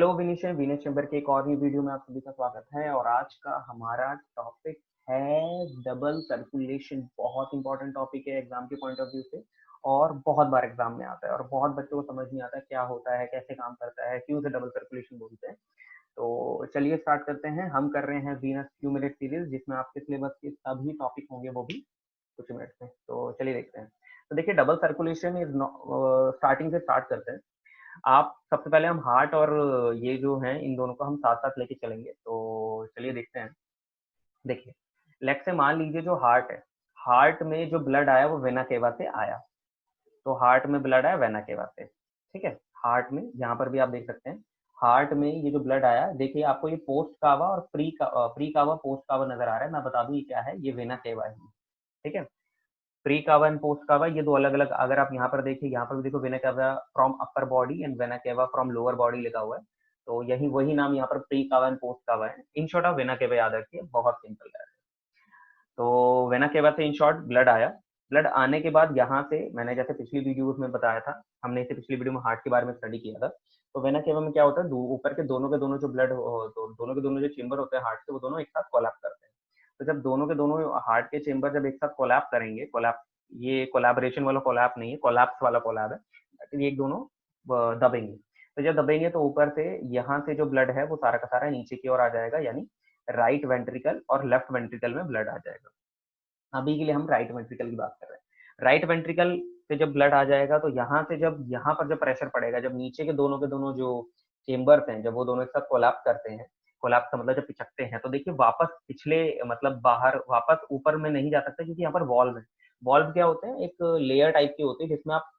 Hello Vinish Vinish chamber के एक और ही वीडियो में आप सभी का स्वागत है। और आज का हमारा टॉपिक है डबल सर्कुलेशन। बहुत इंपॉर्टेंट टॉपिक है एग्जाम के पॉइंट ऑफ व्यू से, और बहुत बार एग्जाम में आता है और बहुत बच्चों को समझ नहीं आता क्या होता है, कैसे काम करता है, क्यों से डबल सर्कुलेशन बोलते हैं। तो चलिए स्टार्ट करते हैं। हम कर रहे हैं वीनस फ्यू मिनट सीरीज, जिसमें आपके सिलेबस के सभी टॉपिक होंगे, वो भी कुछ मिनट में। तो चलिए देखते हैं। तो देखिए, डबल सर्कुलेशन इज स्टार्टिंग से स्टार्ट करते हैं। आप सबसे पहले हम हार्ट और ये जो है इन दोनों को हम साथ साथ लेके चलेंगे। तो चलिए देखते हैं। देखिए, लेट से मान लीजिए जो हार्ट है, हार्ट में जो ब्लड आया वो वेना केवा से आया। तो हार्ट में ब्लड आया वेना केवा से, ठीक है। हार्ट में यहाँ पर भी आप देख सकते हैं, हार्ट में ये जो ब्लड आया, देखिए आपको ये पोस्ट कावा और प्री कावा पोस्ट कावा नजर आ रहा है। मैं बता दूं ये क्या है, ये वेना केवा है, ठीक है। प्री कावा एंड पोस्ट कावा ये दो अलग अलग, अगर आप यहाँ पर देखिए, यहाँ पर भी देखो vena cava from upper body and vena cava from lower body लिखा हुआ है। तो यही वही नाम यहाँ पर प्री कावा एंड पोस्ट कावा है। इन शॉर्ट आप वेना केवा याद रखिए, बहुत सिंपल है। तो वेना केवा से इन शॉर्ट ब्लड आया। ब्लड आने के बाद यहाँ से, मैंने जैसे पिछली वीडियो में बताया था, हमने इसे पिछली वीडियो में हार्ट के बारे में स्टडी किया था। तो वेना केवा में क्या होता है, ऊपर के दोनों जो ब्लड, दोनों के दोनों जो चेम्बर होते हैं हार्ट के, वो दोनों एक साथ कोलैप्स करते हैं। तो जब दोनों के दोनों हार्ट के चेम्बर जब एक साथ कोलैप्स करेंगे, कोलैप्स, ये कोलैबोरेशन वाला कोलैप नहीं है, कोलैप्स वाला कोलैप है, ये एक दोनों दबेंगे। तो जब दबेंगे तो ऊपर से यहाँ से जो ब्लड है वो सारा का सारा नीचे की ओर आ जाएगा, यानी राइट वेंट्रिकल और लेफ्ट वेंट्रिकल में ब्लड आ जाएगा। अभी के लिए हम राइट वेंट्रिकल की बात कर रहे हैं। राइट वेंट्रिकल से जब ब्लड आ जाएगा तो यहाँ से जब यहाँ पर जब प्रेशर पड़ेगा, जब नीचे के दोनों जो चेम्बर्स हैं, जब वो दोनों एक साथ कोलैप्स करते हैं, कोलैप्स का मतलब जब पिचकते हैं, तो देखिए वापस पिछले, मतलब बाहर वापस ऊपर में नहीं जा सकता, क्योंकि यहाँ पर वॉल्व है। वॉल्व क्या होते हैं, एक लेयर टाइप की होती है, जिसमें आप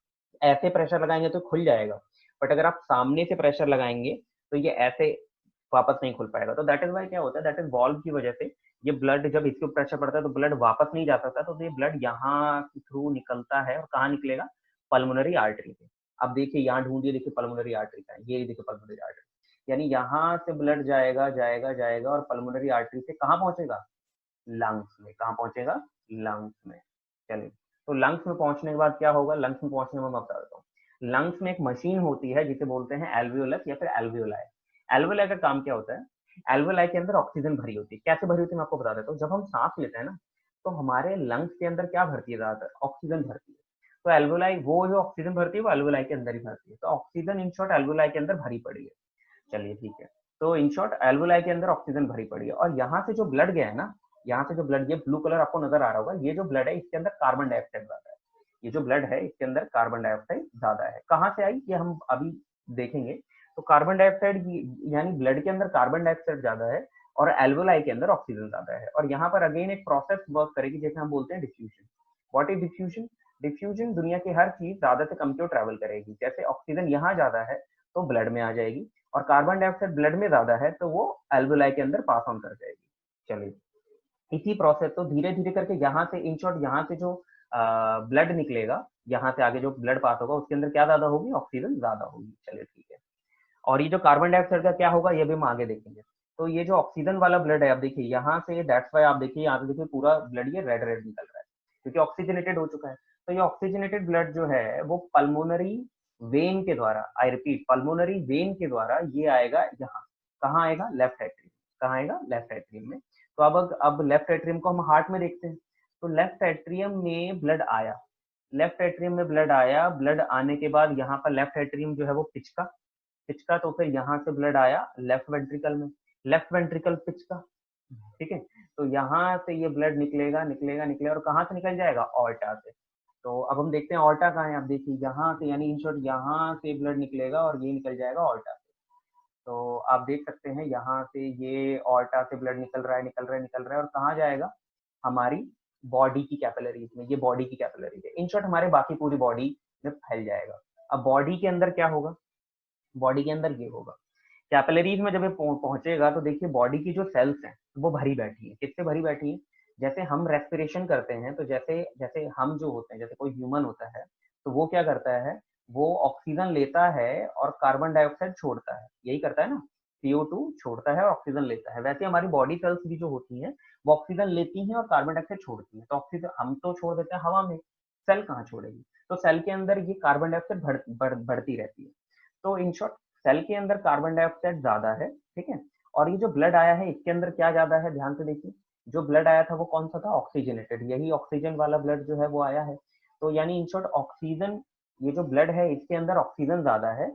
ऐसे प्रेशर लगाएंगे तो खुल जाएगा, बट अगर आप सामने से प्रेशर लगाएंगे तो ये ऐसे वापस नहीं खुल पाएगा। तो दैट इज वाई क्या होता है, दैट इज वॉल्व की वजह से ये ब्लड जब इसके ऊपर प्रेशर पड़ता है तो ब्लड वापस नहीं जा सकता। तो ये ब्लड यहाँ के थ्रू निकलता है, और कहाँ निकलेगा, पल्मोनरी आर्टरी पे। अब देखिए यहाँ ढूंढिए, देखिए पल्मोनरी आर्टरी का है, ये देखिए पल्मोनरी आर्टरी, यानी यहाँ से ब्लड जाएगा जाएगा जाएगा और पल्मोनरी आर्टरी से कहाँ पहुंचेगा, लंग्स में। कहाँ पहुंचेगा, लंग्स में। चलिए, तो लंग्स में पहुंचने के बाद क्या होगा, लंग्स में पहुंचने में मैं बता देता हूँ। लंग्स में एक मशीन होती है जिसे बोलते हैं एल्वियोलस या फिर एल्वियोलाई। एल्वियोलाई का काम क्या होता है, एल्वियोलाई के अंदर ऑक्सीजन भरी होती है। कैसे भरी होती है मैं आपको बता देता हूँ। जब हम सांस लेते हैं ना, तो हमारे लंग्स के अंदर क्या भरती है, ज्यादातर ऑक्सीजन भरती है। तो एल्वियोलाई, वो जो ऑक्सीजन भरती है वो एल्वियोलाई के अंदर ही भरती है। तो ऑक्सीजन इन शॉर्ट एल्वियोलाई के अंदर भरी पड़ी है। चलिए ठीक है। तो इन शॉर्ट एल्वुलाई के अंदर ऑक्सीजन भरी पड़ी है, और यहाँ से जो ब्लड गया है ना, यहाँ से जो ब्लड, ये ब्लू कलर आपको नजर आ रहा होगा, ये जो ब्लड है इसके अंदर कार्बन डाइऑक्साइड ज्यादा है। ये जो ब्लड है इसके अंदर कार्बन डाइऑक्साइड ज्यादा है। कहाँ से आई ये हम अभी देखेंगे। तो कार्बन डाइऑक्साइड, यानी ब्लड के अंदर कार्बन डाइऑक्साइड ज्यादा है और एल्वुलाई के अंदर ऑक्सीजन ज्यादा है। और यहाँ पर अगेन एक प्रोसेस वर्क करेगी, जैसे हम बोलते हैं diffusion. What is diffusion, diffusion दुनिया की हर चीज ज्यादा से कम की ओर ट्रेवल करेगी। जैसे ऑक्सीजन यहाँ ज्यादा है तो ब्लड में आ जाएगी, और कार्बन डाइऑक्साइड ब्लड में ज्यादा है तो वो एल्वुलाई के अंदर पास ऑन कर जाएगी। चलिए, इसी प्रोसेस तो धीरे धीरे करके यहाँ से इन शॉर्ट, यहाँ से जो ब्लड निकलेगा, यहाँ से आगे जो ब्लड पास होगा उसके अंदर क्या ज्यादा होगी, ऑक्सीजन ज्यादा होगी। चलिए ठीक है। और ये जो कार्बन डाइऑक्साइड का क्या होगा ये भी हम आगे देखेंगे। तो ये जो ऑक्सीजन वाला ब्लड है, आप देखिए यहाँ से, दैट्स वाई आप देखिए यहाँ से, देखिए पूरा ब्लड ये रेड रेड निकल रहा है, क्योंकि ऑक्सीजनेटेड हो चुका है। तो ये ऑक्सीजनेटेड ब्लड जो है वो पल्मोनरी वेन के द्वारा, आई रिपीट, पल्मोनरी वेन के द्वारा ये आएगा यहाँ। कहाँ आएगा, लेफ्ट एट्रियम। कहाँ आएगा, लेफ्ट एट्रियम में। तो अब लेफ्ट एट्रियम को हम हार्ट में देखते हैं। तो लेफ्ट एट्रियम में ब्लड आया, लेफ्ट एट्रियम में ब्लड आया। ब्लड आने के बाद यहाँ पर लेफ्ट एट्रियम जो है वो पिचका, पिचका। तो फिर यहाँ से ब्लड आया लेफ्ट वेंट्रिकल में, लेफ्ट वेंट्रिकल पिचका, ठीक है। तो यहाँ से ये ब्लड निकलेगा निकलेगा निकलेगा, और कहाँ से निकल जाएगा, ऑर्टा से। तो अब हम देखते हैं ऑर्टा कहाँ है। आप देखिए यहाँ से, यानी इन शॉर्ट यहाँ से ब्लड निकलेगा और ये निकल जाएगा ऑर्टा से। तो आप देख सकते हैं यहाँ से ये ऑर्टा से ब्लड निकल रहा है निकल रहा है निकल रहा है, और कहाँ जाएगा, हमारी बॉडी की कैपिलरीज में। ये बॉडी की कैपिलरीज है, इन शॉर्ट हमारे बाकी पूरी बॉडी में फैल जाएगा। अब बॉडी के अंदर क्या होगा, बॉडी के अंदर ये होगा, कैपिलरीज में जब ये पहुंचेगा तो देखिए बॉडी की जो सेल्स हैं वो भरी बैठी है। किससे भरी बैठी है, जैसे हम रेस्पिरेशन करते हैं, तो जैसे जैसे हम जो होते हैं, जैसे कोई ह्यूमन होता है, तो वो क्या करता है, वो ऑक्सीजन लेता है और कार्बन डाइऑक्साइड छोड़ता है, यही करता है ना। CO2 छोड़ता है और ऑक्सीजन लेता है। वैसे हमारी बॉडी सेल्स भी जो होती हैं वो ऑक्सीजन लेती हैं और कार्बन डाइऑक्साइड छोड़ती हैं। तो ऑक्सीजन हम तो छोड़ देते हैं हवा में, सेल कहाँ छोड़ेगी। तो सेल के अंदर ये कार्बन डाइऑक्साइड बढ़ती रहती है। तो इन शॉर्ट सेल के अंदर कार्बन डाइऑक्साइड ज्यादा है, ठीक है। और ये जो ब्लड आया है इसके अंदर क्या ज्यादा है, ध्यान से देखिए, जो ब्लड आया था वो कौन सा था, ऑक्सीजनेटेड, यही ऑक्सीजन वाला ब्लड जो है वो आया है। तो यानी इन शॉर्ट ऑक्सीजन, ये जो ब्लड है इसके अंदर ऑक्सीजन ज्यादा है,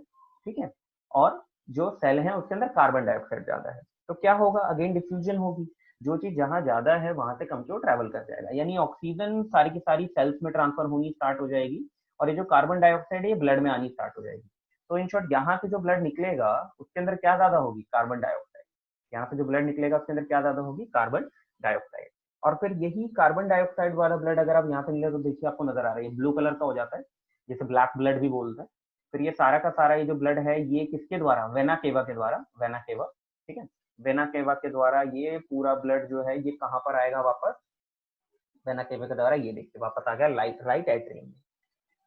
ठीक है। और जो सेल है उसके अंदर कार्बन डाइऑक्साइड ज्यादा है। तो क्या होगा, अगेन डिफ्यूजन होगी, जो चीज जहां ज्यादा है वहां से कम की ओर ट्रेवल कर जाएगा, यानी ऑक्सीजन सारी की सारी सेल्स में ट्रांसफर होनी स्टार्ट हो जाएगी, और ये जो कार्बन डाइऑक्साइड है ये ब्लड में आनी स्टार्ट हो जाएगी। तो इन शॉर्ट यहाँ से जो ब्लड निकलेगा उसके अंदर क्या ज्यादा होगी, कार्बन डाइऑक्साइड। यहाँ से जो ब्लड निकलेगा उसके अंदर क्या ज्यादा होगी, कार्बन डाइऑक्साइड। और फिर यही कार्बन डाइऑक्साइड वाला ब्लड अगर आप यहाँ पे निकले तो देखिए आपको नजर आ रहा है, ब्लू कलर का हो जाता है, जिसे ब्लैक ब्लड भी बोलते हैं। फिर ये सारा का सारा ये जो ब्लड है ये किसके द्वारा, वेना केवा के द्वारा, वेना केवा, ठीक है, वेना केवा के द्वारा ये पूरा ब्लड जो है ये कहाँ पर आएगा वापस, वेना केवा के द्वारा ये देखिए वापस आ गया राइट एट्रियम में।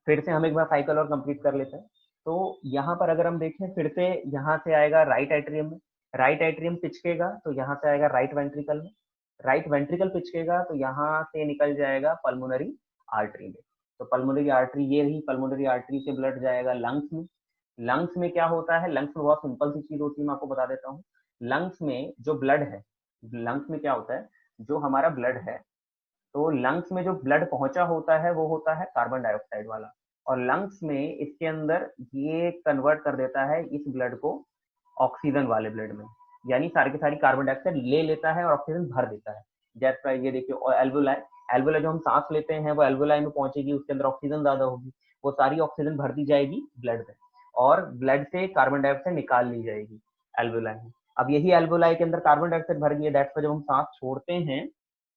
फिर से हम एक बार साइकिल और कंप्लीट कर लेते हैं। तो यहाँ पर अगर हम देखें फिर से यहाँ से आएगा राइट एट्रियम में, राइट एट्रियम पिचकेगा तो यहाँ से आएगा राइट वेंट्रिकल में, राइट वेंट्रिकल पिचकेगा तो यहाँ से निकल जाएगा पल्मोनरी आर्टरी में। तो पल्मोनरी आर्टरी ये रही, पल्मोनरी आर्टरी से ब्लड जाएगा लंग्स में। लंग्स में क्या होता है, लंग्स में बहुत सिंपल सी चीज होती है, मैं आपको बता देता हूँ। लंग्स में जो ब्लड है, लंग्स में क्या होता है, जो हमारा ब्लड है, तो लंग्स में जो ब्लड पहुंचा होता है वो होता है कार्बन डाइऑक्साइड वाला, और लंग्स में इसके अंदर ये कन्वर्ट कर देता है इस ब्लड को ऑक्सीजन वाले ब्लड में, यानी सारी की सारी कार्बन डाइऑक्साइड ले लेता है और ऑक्सीजन भर देता है। जैसे ये देखिए एल्वुलाई, एल्वुलाई जो हम सांस लेते हैं वो एल्वुलाई में पहुंचेगी, उसके अंदर ऑक्सीजन ज्यादा होगी, वो सारी ऑक्सीजन भर दी जाएगी ब्लड में, और ब्लड से कार्बन डाइऑक्साइड निकाल ली जाएगी एल्वुलाई में। अब यही एल्वुलाई के अंदर कार्बन डाइऑक्साइड भर गई, दैट्स व्हाई जब हम सांस छोड़ते हैं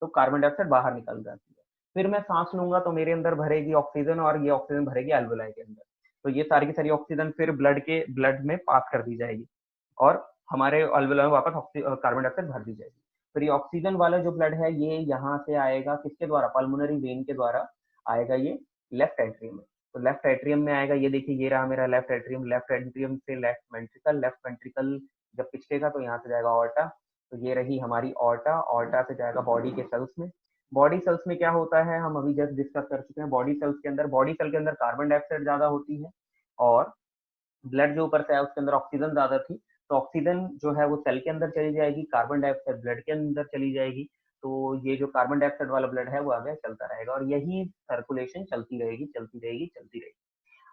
तो कार्बन डाइऑक्साइड बाहर निकल जाती है। फिर मैं सांस लूंगा तो मेरे अंदर भरेगी ऑक्सीजन, और ये ऑक्सीजन भरेगी एल्वुलाई के अंदर, तो ये सारी की सारी ऑक्सीजन फिर ब्लड में पास कर दी जाएगी, और हमारे एल्वुलाई में वापस कार्बन डाइऑक्साइड भर दी जाएगी। फिर ये ऑक्सीजन वाला जो ब्लड है ये यहाँ से आएगा किसके द्वारा, पल्मोनरी वेन के द्वारा आएगा, ये लेफ्ट एट्रियम में। तो लेफ्ट एट्रियम में आएगा, ये देखिए ये रहा मेरा लेफ्ट एट्रियम, लेफ्ट एट्रियम से लेफ्ट वेंट्रिकल, लेफ्ट वेंट्रिकल जब पिछलेगा तो यहाँ से जाएगा ऑर्टा, तो ये रही हमारी ऑर्टा, ऑर्टा से जाएगा बॉडी के सेल्स में। बॉडी सेल्स में क्या होता है हम अभी जस्ट डिस्कस कर चुके हैं, बॉडी सेल्स के अंदर, बॉडी सेल के अंदर कार्बन डाइऑक्साइड ज्यादा होती है, और ब्लड जो ऊपर से है उसके अंदर ऑक्सीजन ज्यादा थी, तो ऑक्सीजन जो है वो सेल के अंदर चली जाएगी, कार्बन डाइऑक्साइड ब्लड के अंदर चली जाएगी, तो ये जो कार्बन डाइऑक्साइड वाला ब्लड है वो आगे चलता रहेगा, और यही सर्कुलेशन चलती रहेगी चलती रहेगी चलती रहेगी।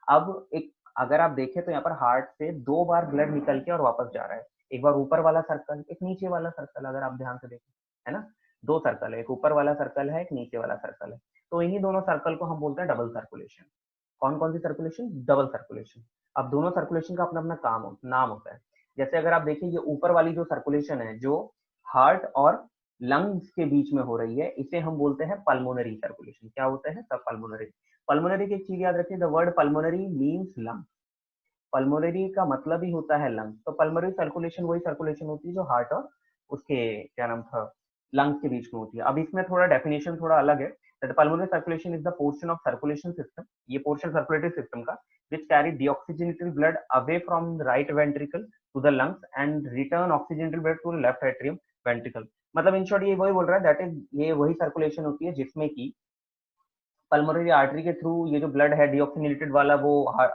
अब एक अगर आप देखें तो यहाँ पर हार्ट से 2 बार ब्लड निकल के और वापस जा रहा है, एक बार ऊपर वाला सर्कल, एक नीचे वाला सर्कल, अगर आप ध्यान से देखें, है ना, 2 सर्कल है, एक ऊपर वाला सर्कल है, एक नीचे वाला सर्कल है, तो इन्हीं दोनों सर्कल को हम बोलते हैं डबल सर्कुलेशन। कौन कौन सी सर्कुलेशन, डबल सर्कुलेशन। अब दोनों सर्कुलेशन का अपना अपना नाम होता है। जैसे अगर आप देखिए ये ऊपर वाली जो सर्कुलेशन है जो हार्ट और लंग्स के बीच में हो रही है, इसे हम बोलते हैं पल्मोनरी सर्कुलेशन। क्या होता है, सब पल्मोनरी। पल्मोनरी की एक चीज याद रखिए, the word pulmonary means lung, pulmonary का मतलब ही होता है लंग, तो पल्मोनरी सर्कुलेशन वही सर्कुलेशन होती है जो हार्ट और उसके क्या नाम था, लंग्स के बीच में होती है। अब इसमें थोड़ा डेफिनेशन थोड़ा अलग है, that pulmonary circulation is the portion of circulation system, ये पोर्शन सर्कुलेटरी सिस्टम का, which carry deoxygenated blood away from the right ventricle to the lungs and return oxygenated blood to the left atrium ventricle। मतलब in short ये वही बोल रहा है, that is ये वही सर्कुलेशन होती है जिसमें कि पल्मोनरी आर्टरी के थ्रू ये जो ब्लड है डिऑक्सीनेटेड वाला वो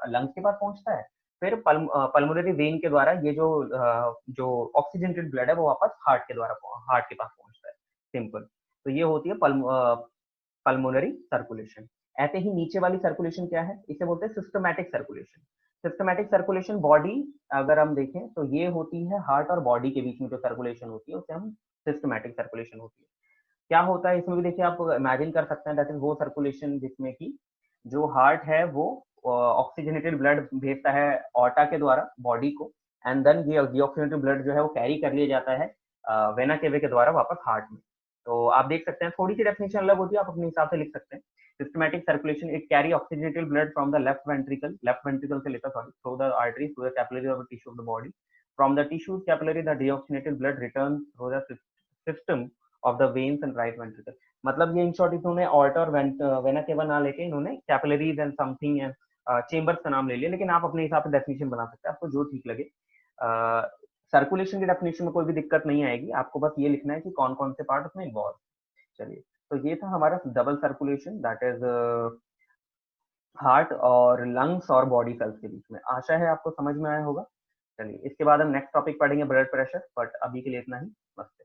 लंग्स के पास पहुंचता है, फिर पल्मोनरी वेन के द्वारा ये जो ऑक्सीजनेटेड ब्लड है वो वापस हार्ट के द्वारा हार्ट के पास पहुंचता है, सिंपल। तो ये होती है पल्मोनरी सर्कुलेशन। ऐसे ही नीचे वाली सर्कुलेशन क्या है, इसे बोलते हैं systematic circulation. Systematic circulation body, अगर हम देखें तो ये होती है हार्ट और बॉडी के बीच में जो सर्कुलेशन होती है उसे हम सिस्टमैटिक सर्कुलेशन होती है। क्या होता है इसमें भी देखिए, आप इमेजिन कर सकते हैं, दैट इज वो सर्कुलेशन जिसमें कि जो हार्ट है वो ऑक्सीजनेटेड ब्लड भेजता है ऑर्टा के द्वारा बॉडी को, एंड देन ये डीऑक्सीजनेटेड ब्लड जो है वो कैरी कर लिया जाता है वेना केवे के द्वारा वापस हार्ट में। तो आप देख सकते हैं थोड़ी सी डेफिनेशन अलग होती है, आप अपने हिसाब से लिख सकते हैं। Systematic circulation, it carry oxygenated blood from the left ventricle से लेता sorry through the artery through the capillary of the tissue of the body, from the tissue capillary the deoxygenated blood return through the system of the veins and right ventricle. मतलब ये in short इन्होंने aorta और vena cava ना लेके इन्होंने capillaries and something and chambers का नाम ले लिया, लेकिन आप अपने हिसाब से डेफिनेशन बना सकते हैं, आपको जो ठीक लगे। सर्कुलेशन की डेफिनेशन में कोई भी दिक्कत नहीं आएगी, आपको बस ये लिखना है कि कौन कौन से पार्ट उसमें इन्वॉल्व। चलिए, तो ये था हमारा double circulation, that is heart और लंग्स और बॉडी सेल्स के बीच में। आशा है आपको समझ में आया होगा। चलिए इसके बाद हम नेक्स्ट टॉपिक पढ़ेंगे ब्लड प्रेशर, बट अभी के लिए इतना ही। नमस्ते।